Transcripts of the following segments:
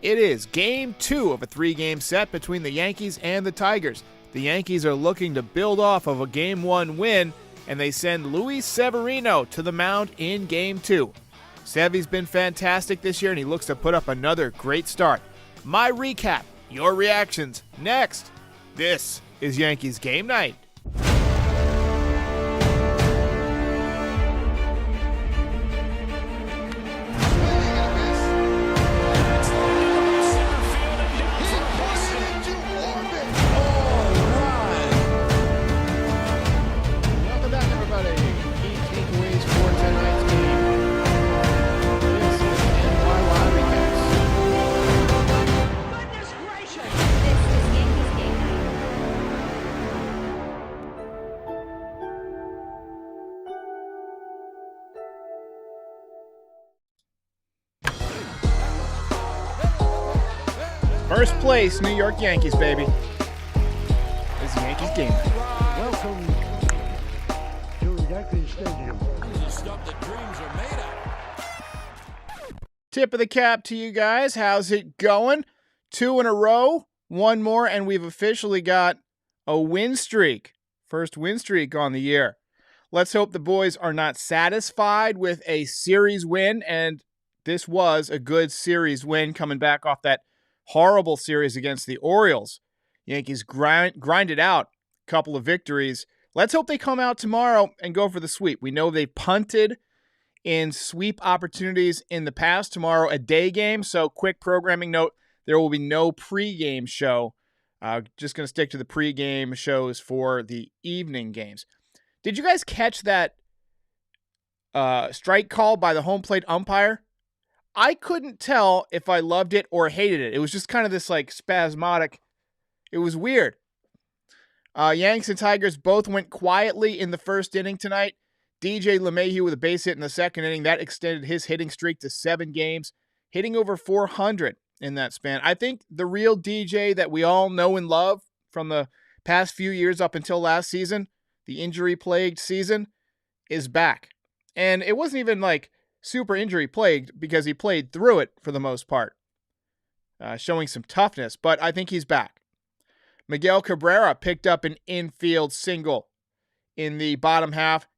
It is Game 2 of a 3-game set between the Yankees and the Tigers. The Yankees are looking to build off of a Game 1 win, and they send Luis Severino to the mound in Game 2. Sevy's been fantastic this year, and he looks to put up another great start. My recap, your reactions, next. This is Yankees Game Night. First place, New York Yankees, baby. It's Yankees Game Night. Welcome to Yankees Stadium. This is stuff that dreams are made of. Tip of the cap to you guys. How's it going? 2 in a row, 1 more, and we've officially got a win streak. First win streak on the year. Let's hope the boys are not satisfied with a series win, and this was a good series win coming back off that horrible series against the Orioles. Yankees grinded out a couple of victories. Let's hope they come out tomorrow and go for the sweep. We know they punted in sweep opportunities in the past. Tomorrow, a day game. So quick programming note, there will be no pregame show. Just going to stick to the pregame shows for the evening games. Did you guys catch that strike call by the home plate umpire? I couldn't tell if I loved it or hated it. It was just kind of this like spasmodic. It was weird. Yanks and Tigers both went quietly in the first inning tonight. DJ LeMahieu with a base hit in the second inning. That extended his hitting streak to 7 games, hitting over 400 in that span. I think the real DJ that we all know and love from the past few years up until last season, the injury-plagued season, is back. And it wasn't even like super injury plagued because he played through it for the most part, showing some toughness, but I think he's back. Miguel Cabrera picked up an infield single in the bottom half,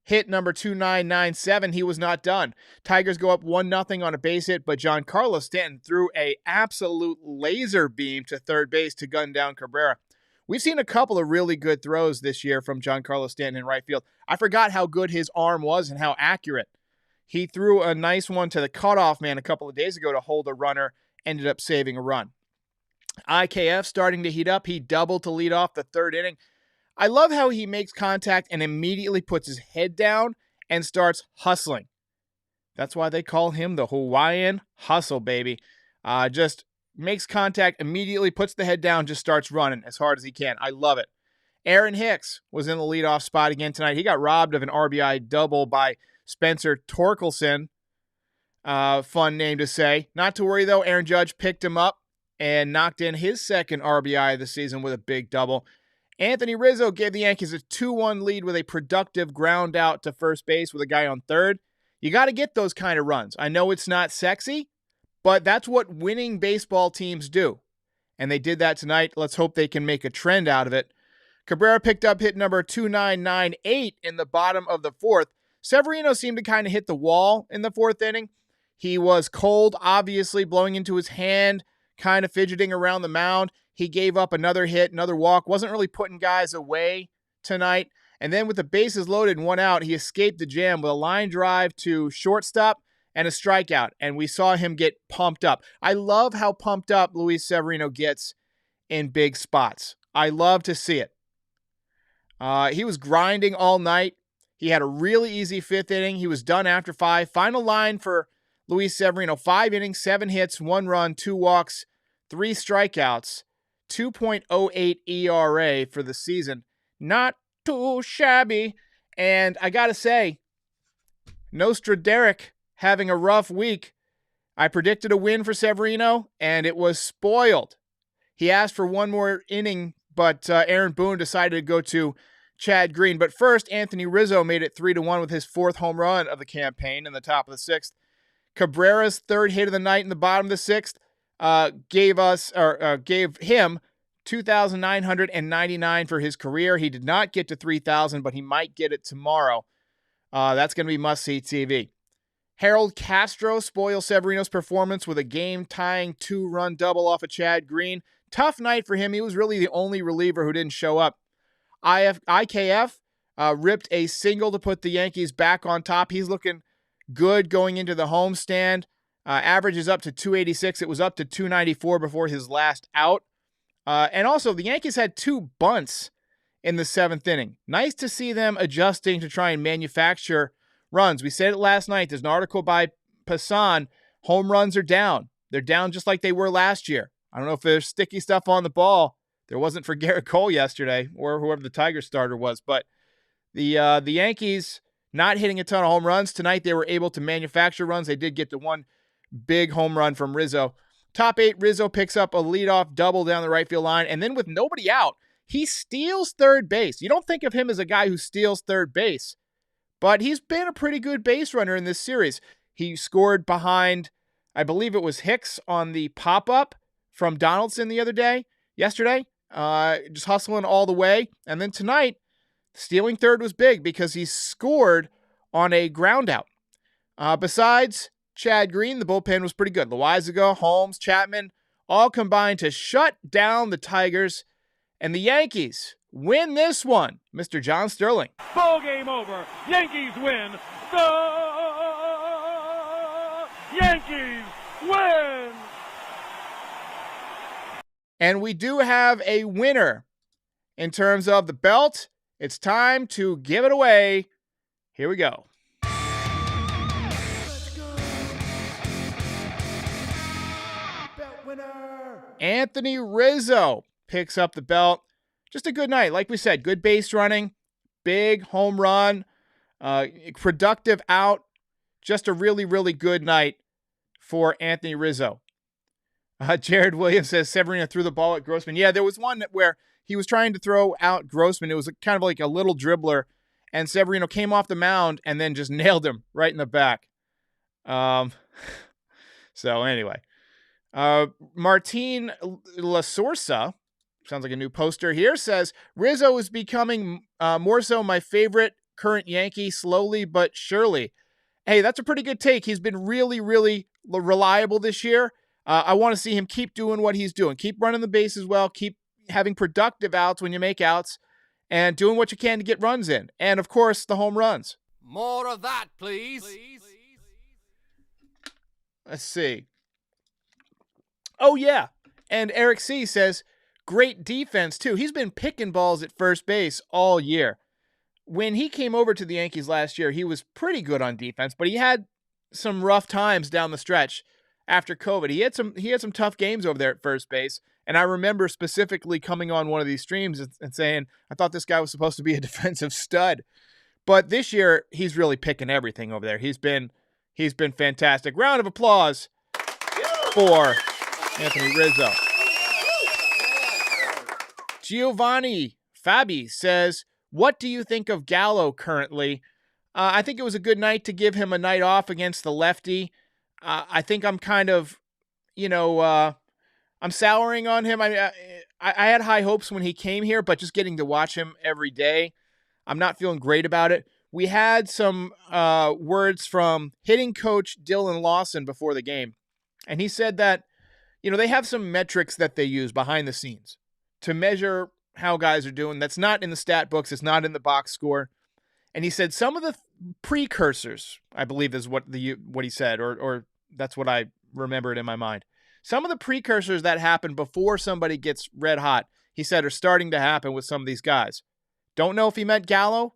hit number 2997. He was not done. Tigers go up 1-0 on a base hit, but Giancarlo Stanton threw a absolute laser beam to third base to gun down Cabrera. We've seen a couple of really good throws this year from Giancarlo Stanton in right field. I forgot how good his arm was and how accurate. He threw a nice one to the cutoff man a couple of days ago to hold a runner, ended up saving a run. IKF starting to heat up. He doubled to lead off the third inning. I love how he makes contact and immediately puts his head down and starts hustling. That's why they call him the Hawaiian Hustle, baby. Just makes contact, immediately puts the head down, just starts running as hard as he can. I love it. Aaron Hicks was in the leadoff spot again tonight. He got robbed of an RBI double by Spencer Torkelson, fun name to say. Not to worry, though. Aaron Judge picked him up and knocked in his second RBI of the season with a big double. Anthony Rizzo gave the Yankees a 2-1 lead with a productive ground out to first base with a guy on third. You got to get those kind of runs. I know it's not sexy, but that's what winning baseball teams do. And they did that tonight. Let's hope they can make a trend out of it. Cabrera picked up hit number 2998 in the bottom of the fourth. Severino seemed to kind of hit the wall in the fourth inning. He was cold, obviously, blowing into his hand, kind of fidgeting around the mound. He gave up another hit, another walk, wasn't really putting guys away tonight. And then with the bases loaded and 1 out, he escaped the jam with a line drive to shortstop and a strikeout. And we saw him get pumped up. I love how pumped up Luis Severino gets in big spots. I love to see it. He was grinding all night. He had a really easy 5th inning. He was done after 5. Final line for Luis Severino, 5 innings, 7 hits, 1 run, 2 walks, 3 strikeouts, 2.08 ERA for the season. Not too shabby. And I got to say, Nostraderic having a rough week. I predicted a win for Severino, and it was spoiled. He asked for 1 more inning, but Aaron Boone decided to go to Chad Green. But first, Anthony Rizzo made it 3-1 with his 4th home run of the campaign in the top of the 6th. Cabrera's 3rd hit of the night in the bottom of the 6th. gave him 2,999 for his career. He did not get to 3,000, but he might get it tomorrow. That's going to be must-see TV. Harold Castro spoils Severino's performance with a game-tying 2-run double off of Chad Green. Tough night for him. He was really the only reliever who didn't show up. IKF ripped a single to put the Yankees back on top. He's looking good going into the homestand. Average is up to 286. It was up to 294 before his last out. And also, the Yankees had 2 bunts in the 7th inning. Nice to see them adjusting to try and manufacture runs. We said it last night. There's an article by Passan. Home runs are down. They're down just like they were last year. I don't know if there's sticky stuff on the ball. There wasn't for Garrett Cole yesterday or whoever the Tigers starter was. But the Yankees not hitting a ton of home runs. Tonight they were able to manufacture runs. They did get the one big home run from Rizzo. Top 8, Rizzo picks up a leadoff double down the right field line. And then with nobody out, he steals third base. You don't think of him as a guy who steals third base, but he's been a pretty good base runner in this series. He scored behind, I believe it was Hicks on the pop-up from Donaldson yesterday, just hustling all the way. And then tonight, stealing third was big because he scored on a ground out. Besides Chad Green, the bullpen was pretty good. Loizaga, Holmes, Chapman, all combined to shut down the Tigers. And the Yankees win this one. Mr. John Sterling. Ball game over. Yankees win. The Yankees win. And we do have a winner in terms of the belt. It's time to give it away. Here we go. Belt winner. Anthony Rizzo picks up the belt. Just a good night. Like we said, good base running, big home run, productive out. Just a really, really good night for Anthony Rizzo. Jared Williams says Severino threw the ball at Grossman. Yeah, there was one where he was trying to throw out Grossman. It was kind of like a little dribbler, and Severino came off the mound and then just nailed him right in the back. So anyway, Martin Lasorsa, sounds like a new poster here, says Rizzo is becoming more so my favorite current Yankee slowly but surely. Hey, that's a pretty good take. He's been really, really reliable this year. I want to see him keep doing what he's doing. Keep running the bases well. Keep having productive outs when you make outs and doing what you can to get runs in. And, of course, the home runs. More of that, please. Let's see. Oh, yeah. And Eric C. says, great defense, too. He's been picking balls at first base all year. When he came over to the Yankees last year, he was pretty good on defense, but he had some rough times down the stretch after COVID. He had some tough games over there at first base, and I remember specifically coming on one of these streams and saying, I thought this guy was supposed to be a defensive stud. But this year, he's really picking everything over there. He's been fantastic. Round of applause for Anthony Rizzo. Giovanni Fabi says, what do you think of Gallo currently? I think it was a good night to give him a night off against the lefty. I think I'm kind of, I'm souring on him. I had high hopes when he came here, but just getting to watch him every day, I'm not feeling great about it. We had some words from hitting coach Dylan Lawson before the game, and he said that, they have some metrics that they use behind the scenes to measure how guys are doing. That's not in the stat books. It's not in the box score. And he said some of the precursors, I believe is what he said, or that's what I remembered in my mind. Some of the precursors that happen before somebody gets red hot, he said, are starting to happen with some of these guys. Don't know if he meant Gallo,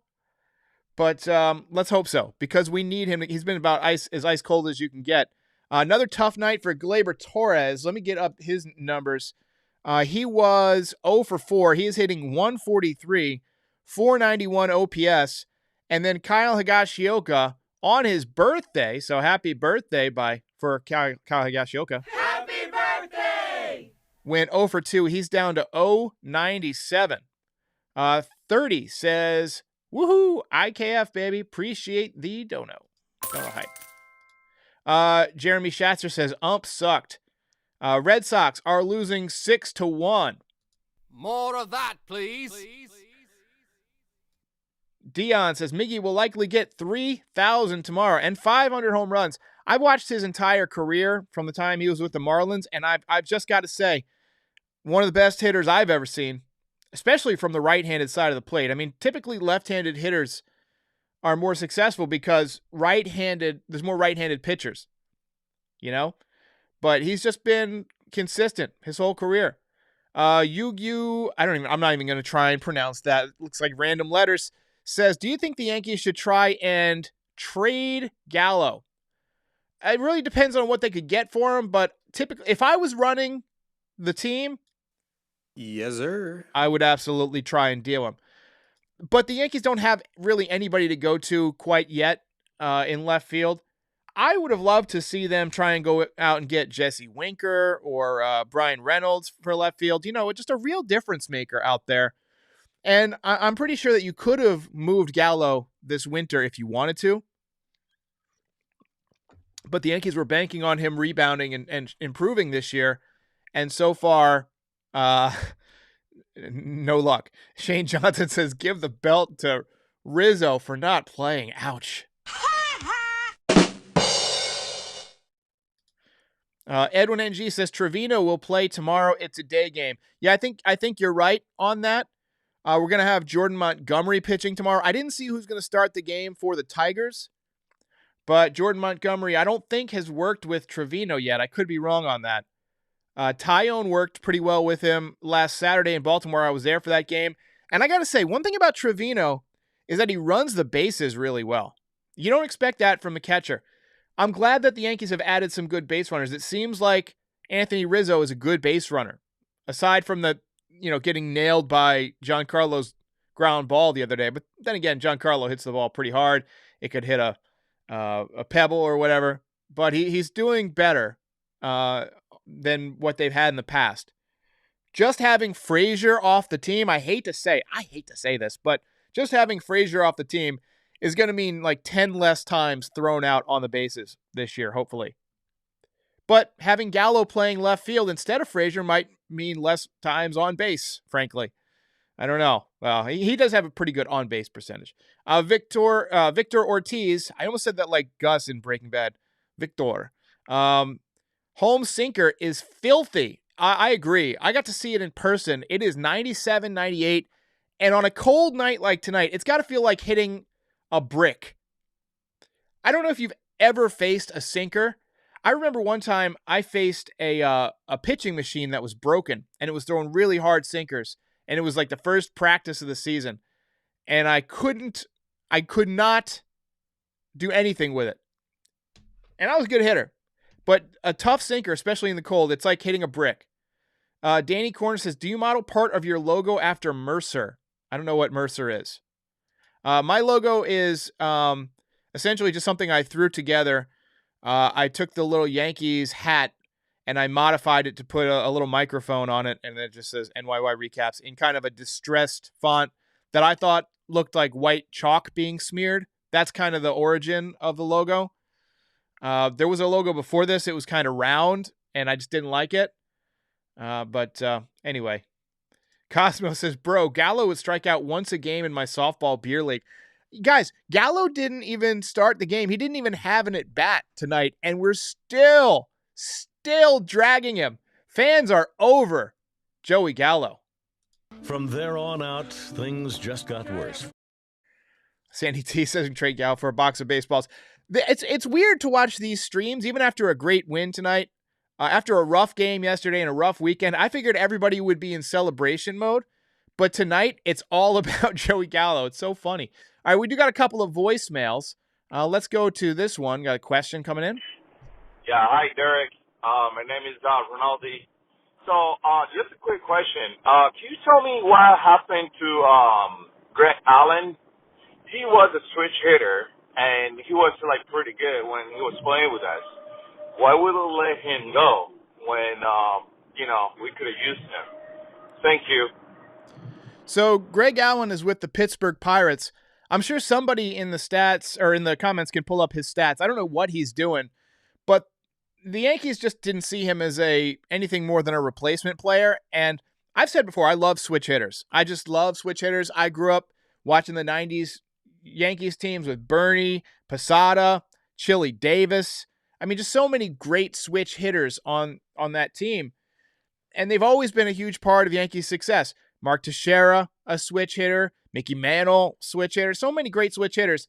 but let's hope so, because we need him. He's been about as ice cold as you can get. Another tough night for Gleyber Torres. Let me get up his numbers. He was 0 for 4. He is hitting 143, 491 OPS. And then Kyle Higashioka on his birthday, so happy birthday for Kyle Higashioka. Happy birthday! Went 0 for 2. He's down to 097. 30 says, woohoo, IKF, baby. Appreciate the dono. Dono hype. Jeremy Schatzer says, ump sucked. Red Sox are losing 6-1. More of that, please. Dion says Miggy will likely get 3,000 tomorrow and 500 home runs. I've watched his entire career from the time he was with the Marlins, and I've just got to say, one of the best hitters I've ever seen, especially from the right-handed side of the plate. I mean, typically left-handed hitters are more successful because there's more right-handed pitchers, you know? But he's just been consistent his whole career. I'm not even going to try and pronounce that. It looks like random letters. Says, do you think the Yankees should try and trade Gallo? It really depends on what they could get for him, but typically, if I was running the team, yes, sir, I would absolutely try and deal him. But the Yankees don't have really anybody to go to quite yet in left field. I would have loved to see them try and go out and get Jesse Winker or Brian Reynolds for left field. You know, just a real difference maker out there. And I'm pretty sure that you could have moved Gallo this winter if you wanted to. But the Yankees were banking on him rebounding and improving this year. And so far, no luck. Shane Johnson says, give the belt to Rizzo for not playing. Ouch. Edwin NG says, Trevino will play tomorrow. It's a day game. Yeah, I think you're right on that. We're going to have Jordan Montgomery pitching tomorrow. I didn't see who's going to start the game for the Tigers, but Jordan Montgomery, I don't think has worked with Trevino yet. I could be wrong on that. Tyone worked pretty well with him last Saturday in Baltimore. I was there for that game. And I got to say, one thing about Trevino is that he runs the bases really well. You don't expect that from a catcher. I'm glad that the Yankees have added some good base runners. It seems like Anthony Rizzo is a good base runner. Aside from getting nailed by Giancarlo's ground ball the other day. But then again, Giancarlo hits the ball pretty hard. It could hit a pebble or whatever. But he's doing better than what they've had in the past. Just having Frazier off the team, I hate to say this, but just having Frazier off the team is going to mean like 10 less times thrown out on the bases this year, hopefully. But having Gallo playing left field instead of Frazier might mean less times on base, frankly. I don't know. Well, he does have a pretty good on-base percentage. Victor Ortiz, I almost said that like Gus in Breaking Bad. Victor. Home sinker is filthy. I agree. I got to see it in person. It is 97, 98. And on a cold night like tonight, it's got to feel like hitting a brick. I don't know if you've ever faced a sinker. I remember one time I faced a pitching machine that was broken, and it was throwing really hard sinkers, and it was like the first practice of the season, and I could not do anything with it. And I was a good hitter, but a tough sinker, especially in the cold, it's like hitting a brick. Danny Corner says, do you model part of your logo after Mercer? I don't know what Mercer is. My logo is essentially just something I threw together. I took the little Yankees hat and I modified it to put a little microphone on it, and then it just says NYY Recaps in kind of a distressed font that I thought looked like white chalk being smeared. That's kind of the origin of the logo. There was a logo before this. It was kind of round, and I just didn't like it. But anyway. Cosmo says, bro, Gallo would strike out once a game in my softball beer league. Guys, Gallo didn't even start the game. He didn't even have an at-bat tonight, and we're still dragging him. Fans are over Joey Gallo. From there on out, things just got worse. Sandy T says trade Gallo for a box of baseballs. It's weird to watch these streams, even after a great win tonight. After a rough game yesterday and a rough weekend, I figured everybody would be in celebration mode. But tonight, it's all about Joey Gallo. It's so funny. All right, we do got a couple of voicemails. Let's go to this one. Got a question coming in? Yeah, hi, Derek. My name is Ronaldi. So, just a quick question. Can you tell me what happened to Greg Allen? He was a switch hitter, and he was, like, pretty good when he was playing with us. Why would they let him go when, we could have used him? Thank you. So Greg Allen is with the Pittsburgh Pirates. I'm sure somebody in the stats or in the comments can pull up his stats. I don't know what he's doing, but the Yankees just didn't see him as anything more than a replacement player. And I've said before, I love switch hitters. I just love switch hitters. I grew up watching the 90s Yankees teams with Bernie, Posada, Chili Davis. I mean, just so many great switch hitters on that team. And they've always been a huge part of Yankees' success. Mark Teixeira, a switch hitter. Mickey Mantle, switch hitter. So many great switch hitters.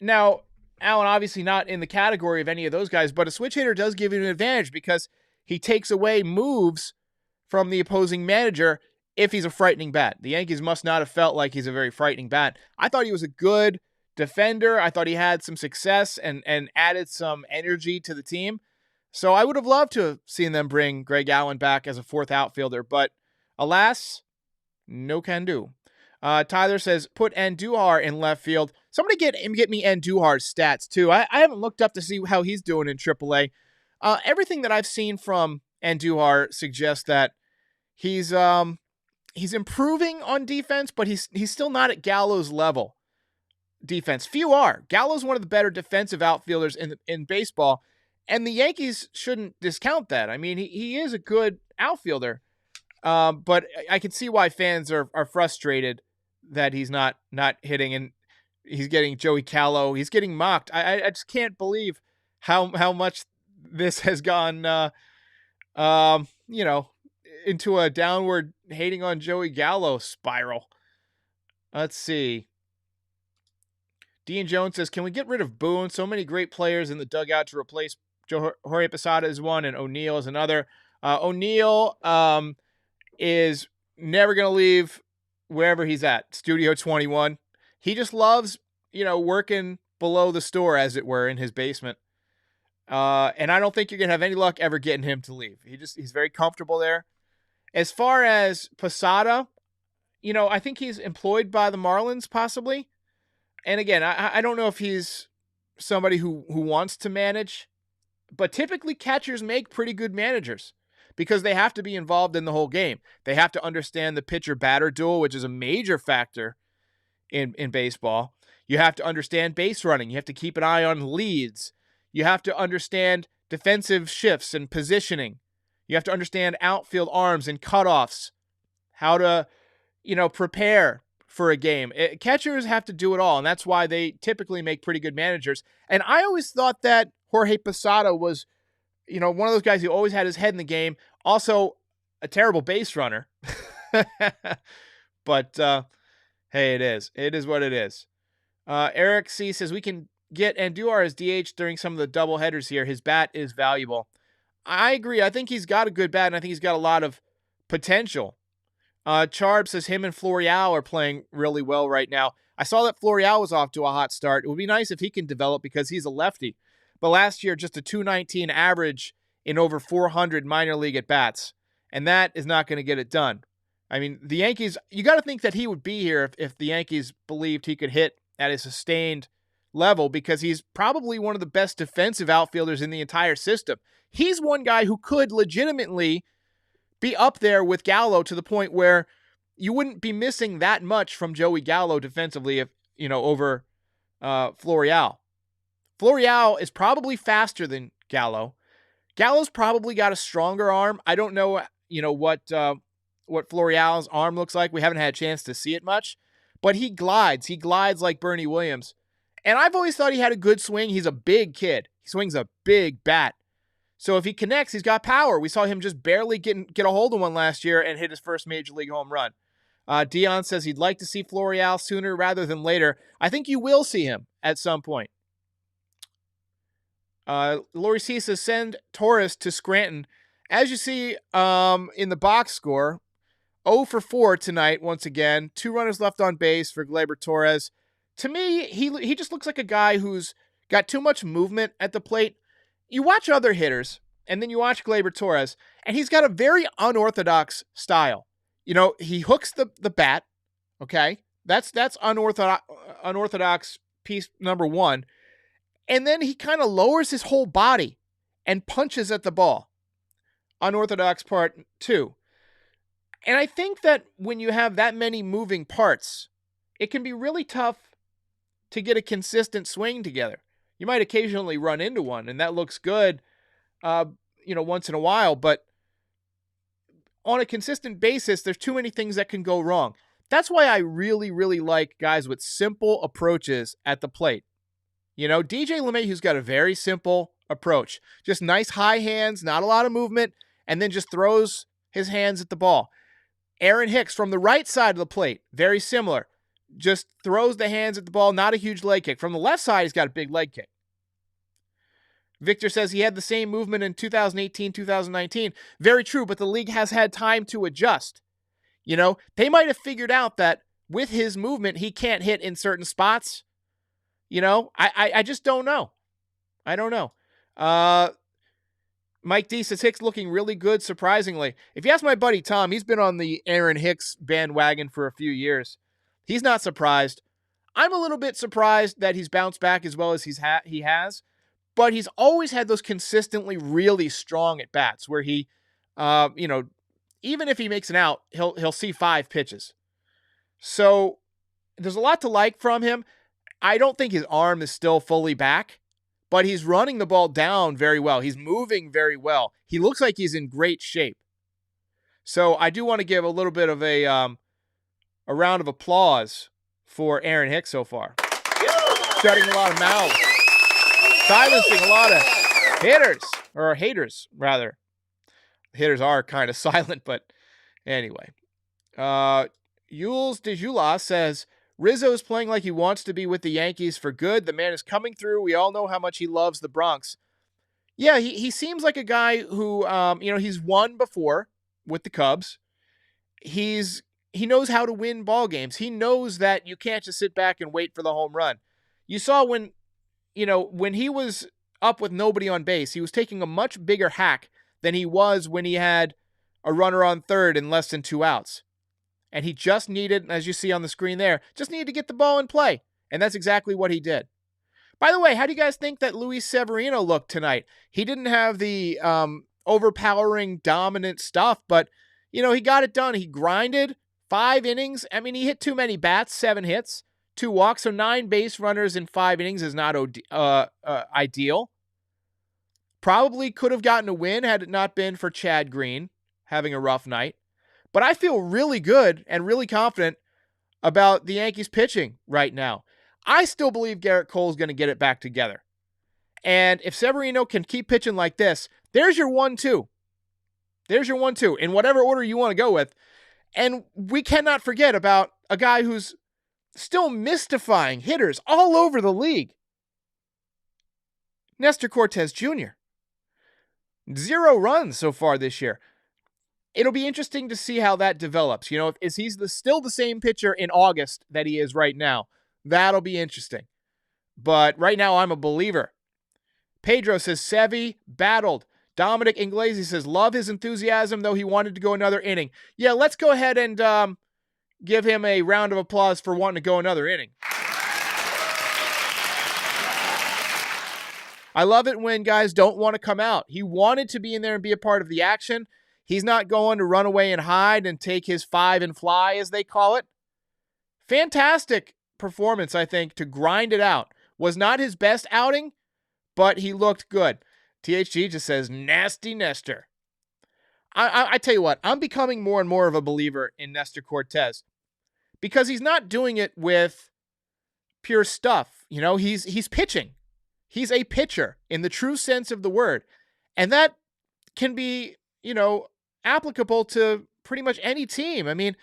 Now, Allen obviously not in the category of any of those guys, but a switch hitter does give you an advantage because he takes away moves from the opposing manager if he's a frightening bat. The Yankees must not have felt like he's a very frightening bat. I thought he was a good defender. I thought he had some success and added some energy to the team. So I would have loved to have seen them bring Greg Allen back as a fourth outfielder, but alas, no can do. Tyler says, put Andujar in left field. Somebody get me Andujar's stats, too. I haven't looked up to see how he's doing in AAA. Everything that I've seen from Andujar suggests that he's improving on defense, but he's still not at Gallo's level defense. Few are. Gallo's one of the better defensive outfielders in baseball, and the Yankees shouldn't discount that. I mean, he is a good outfielder, but I can see why fans are frustrated that he's not hitting, and he's getting Joey Gallo. He's getting mocked. I just can't believe how much this has gone, into a downward hating on Joey Gallo spiral. Let's see. Dean Jones says, can we get rid of Boone? So many great players in the dugout to replace Jorge Posada is one, and O'Neill is another. O'Neill is never going to leave wherever he's at, Studio 21. He just loves, working below the store, as it were, in his basement. And I don't think you're going to have any luck ever getting him to leave. He's very comfortable there. As far as Posada, I think he's employed by the Marlins, possibly. And again, I don't know if he's somebody who wants to manage, but typically catchers make pretty good managers because they have to be involved in the whole game. They have to understand the pitcher-batter duel, which is a major factor in baseball. You have to understand base running. You have to keep an eye on leads. You have to understand defensive shifts and positioning. You have to understand outfield arms and cutoffs, how to, prepare for a game. Catchers have to do it all, and that's why they typically make pretty good managers. And I always thought that Jorge Posada was, one of those guys who always had his head in the game. Also, a terrible base runner. But, hey, it is. It is what it is. Eric C. says, we can get Andujar as DH during some of the double headers here. His bat is valuable. I agree. I think he's got a good bat, and I think he's got a lot of potential. Charb says him and Florial are playing really well right now. I saw that Florial was off to a hot start. It would be nice if he can develop because he's a lefty. But last year, just a .219 average in over 400 minor league at-bats. And that is not going to get it done. I mean, the Yankees, you got to think that he would be here if the Yankees believed he could hit at a sustained level because he's probably one of the best defensive outfielders in the entire system. He's one guy who could legitimately be up there with Gallo to the point where you wouldn't be missing that much from Joey Gallo defensively if, over Florial. Florial is probably faster than Gallo. Gallo's probably got a stronger arm. I don't know, what Florial's arm looks like. We haven't had a chance to see it much, but he glides. He glides like Bernie Williams. And I've always thought he had a good swing. He's a big kid. He swings a big bat. So if he connects, he's got power. We saw him just barely get a hold of one last year and hit his first major league home run. Dion says he'd like to see Florial sooner rather than later. I think you will see him at some point. Lori C says send Torres to Scranton. As you see in the box score, 0 for 4 tonight once again. 2 runners left on base for Gleyber Torres. To me, he just looks like a guy who's got too much movement at the plate. You watch other hitters, and then you watch Gleyber Torres, and he's got a very unorthodox style. He hooks the bat, okay? That's unorthodox piece number one. And then he kind of lowers his whole body and punches at the ball. Unorthodox part 2. And I think that when you have that many moving parts, it can be really tough to get a consistent swing together. You might occasionally run into one, and that looks good once in a while, but on a consistent basis, there's too many things that can go wrong. That's why I really, really like guys with simple approaches at the plate. DJ LeMahieu's got a very simple approach. Just nice high hands, not a lot of movement, and then just throws his hands at the ball. Aaron Hicks from the right side of the plate, very similar. Just throws the hands at the ball, not a huge leg kick. From the left side, he's got a big leg kick. Victor says he had the same movement in 2018, 2019. Very true, but the league has had time to adjust. They might have figured out that with his movement, he can't hit in certain spots. I just don't know. I don't know. Mike D says Hicks looking really good, surprisingly. If you ask my buddy Tom, he's been on the Aaron Hicks bandwagon for a few years. He's not surprised. I'm a little bit surprised that he's bounced back as well as he has. But he's always had those consistently really strong at bats where he, even if he makes an out, he'll see 5 pitches. So there's a lot to like from him. I don't think his arm is still fully back, but he's running the ball down very well. He's moving very well. He looks like he's in great shape. So I do want to give a little bit of a round of applause for Aaron Hicks so far. Shutting a lot of mouths. Silencing a lot of hitters, or haters, rather. Hitters are kind of silent, but anyway. Yules de Julas says, Rizzo is playing like he wants to be with the Yankees for good. The man is coming through. We all know how much he loves the Bronx. Yeah, he seems like a guy who, he's won before with the Cubs. He knows how to win ball games. He knows that you can't just sit back and wait for the home run. You saw when he was up with nobody on base, he was taking a much bigger hack than he was when he had a runner on third and less than 2 outs. And he just needed, as you see on the screen there, just needed to get the ball in play. And that's exactly what he did. By the way, how do you guys think that Luis Severino looked tonight? He didn't have the overpowering, dominant stuff, but, he got it done. He grinded 5 innings. I mean, he hit too many bats, 7 hits. 2 walks, so 9 base runners in 5 innings is not ideal. Probably could have gotten a win had it not been for Chad Green having a rough night. But I feel really good and really confident about the Yankees pitching right now. I still believe Garrett Cole's going to get it back together. And if Severino can keep pitching like this, there's your 1-2. There's your 1-2 in whatever order you want to go with. And we cannot forget about a guy who's still mystifying hitters all over the league. Nestor Cortez Jr. 0 runs so far this year. It'll be interesting to see how that develops. Is he still the same pitcher in August that he is right now? That'll be interesting. But right now, I'm a believer. Pedro says, Sevy battled. Dominic Inglesi says, love his enthusiasm, though he wanted to go another inning. Yeah, let's go ahead and give him a round of applause for wanting to go another inning. I love it when guys don't want to come out. He wanted to be in there and be a part of the action. He's not going to run away and hide and take his 5 and fly, as they call it. Fantastic performance, I think, to grind it out. Was not his best outing, but he looked good. THG just says, nasty Nestor. I tell you what, I'm becoming more and more of a believer in Nestor Cortez because he's not doing it with pure stuff. He's pitching. He's a pitcher in the true sense of the word. And that can be, applicable to pretty much any team. I mean,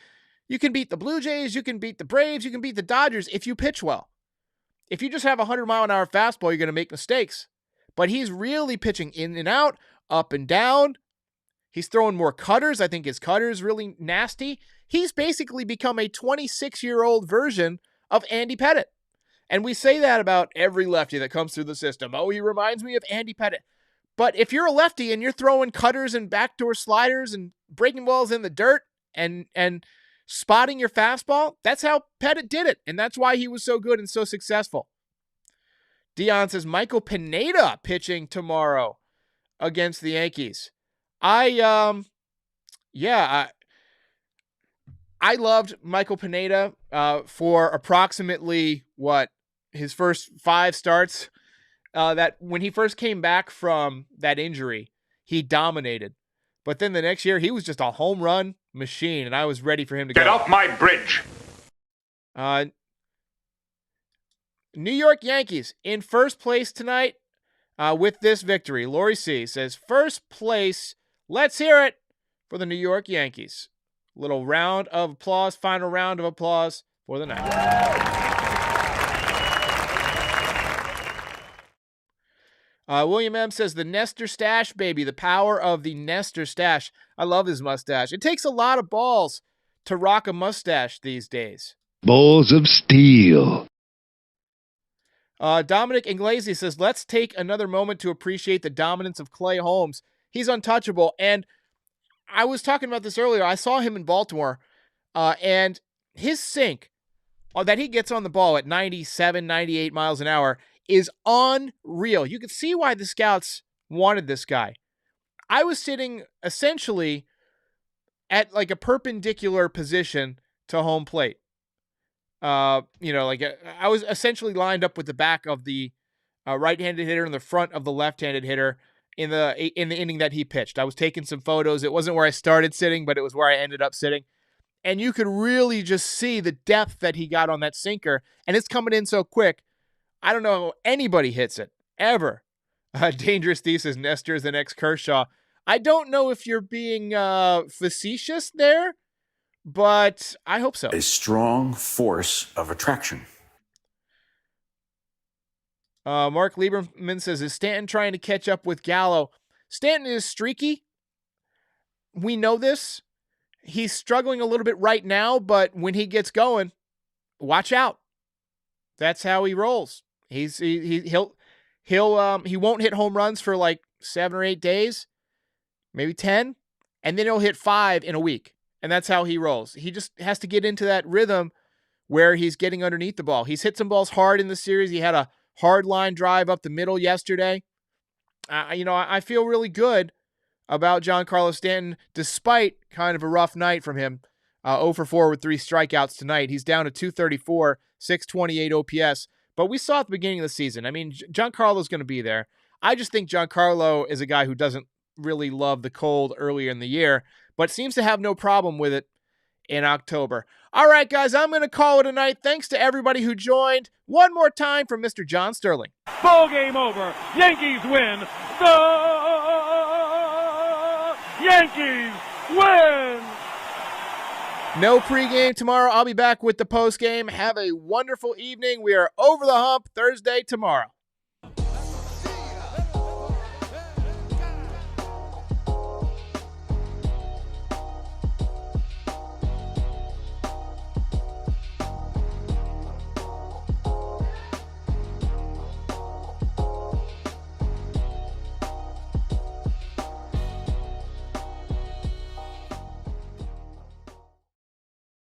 you can beat the Blue Jays, you can beat the Braves, you can beat the Dodgers if you pitch well. If you just have a 100-mile-an-hour fastball, you're going to make mistakes. But he's really pitching in and out, up and down. He's throwing more cutters. I think his cutter is really nasty. He's basically become a 26-year-old version of Andy Pettitte. And we say that about every lefty that comes through the system. Oh, he reminds me of Andy Pettitte. But if you're a lefty and you're throwing cutters and backdoor sliders and breaking balls in the dirt and spotting your fastball, that's how Pettitte did it. And that's why he was so good and so successful. Dion says Michael Pineda pitching tomorrow against the Yankees. I loved Michael Pineda for approximately his first 5 starts. that when he first came back from that injury, he dominated. But then the next year, he was just a home run machine, and I was ready for him to Get go. off my bridge! New York Yankees in first place tonight with this victory. Lori C. says, first place, let's hear it for the New York Yankees. Little round of applause, final round of applause for the night. William M. says, the Nestor stash, baby, the power of the Nestor stash. I love his mustache. It takes a lot of balls to rock a mustache these days. Balls of steel. Dominic Inglesi says, let's take another moment to appreciate the dominance of Clay Holmes. He's untouchable. And I was talking about this earlier. I saw him in Baltimore, and his sink that he gets on the ball at 97, 98 miles an hour is unreal. You can see why the scouts wanted this guy. I was sitting essentially at like a perpendicular position to home plate. I was essentially lined up with the back of the right-handed hitter and the front of the left-handed hitter in the inning that he pitched. I was taking some photos. It wasn't where I started sitting, but it was where I ended up sitting. And you could really just see the depth that he got on that sinker, and it's coming in so quick. I don't know how anybody hits it, ever. Dangerous D says Nestor is the next Kershaw. I don't know if you're being facetious there, but I hope so. A strong force of attraction. Mark Lieberman says, is Stanton trying to catch up with Gallo? Stanton is streaky. We know this. He's struggling a little bit right now, but when he gets going, watch out. That's how he rolls. He won't hit home runs for like 7 or 8 days, maybe 10, and then he'll hit 5 in a week. And that's how he rolls. He just has to get into that rhythm where he's getting underneath the ball. He's hit some balls hard in the series. He had a hard line drive up the middle yesterday. I feel really good about Giancarlo Stanton, despite kind of a rough night from him. 0 for 4 with 3 strikeouts tonight. He's down to 234, 628 OPS. But we saw at the beginning of the season. I mean, Giancarlo's going to be there. I just think Giancarlo is a guy who doesn't really love the cold earlier in the year, but seems to have no problem with it in October. All right, guys, I'm going to call it a night. Thanks to everybody who joined. One more time from Mr. John Sterling. Ball game over. Yankees win. The Yankees win. No pregame tomorrow. I'll be back with the postgame. Have a wonderful evening. We are over the hump Thursday tomorrow.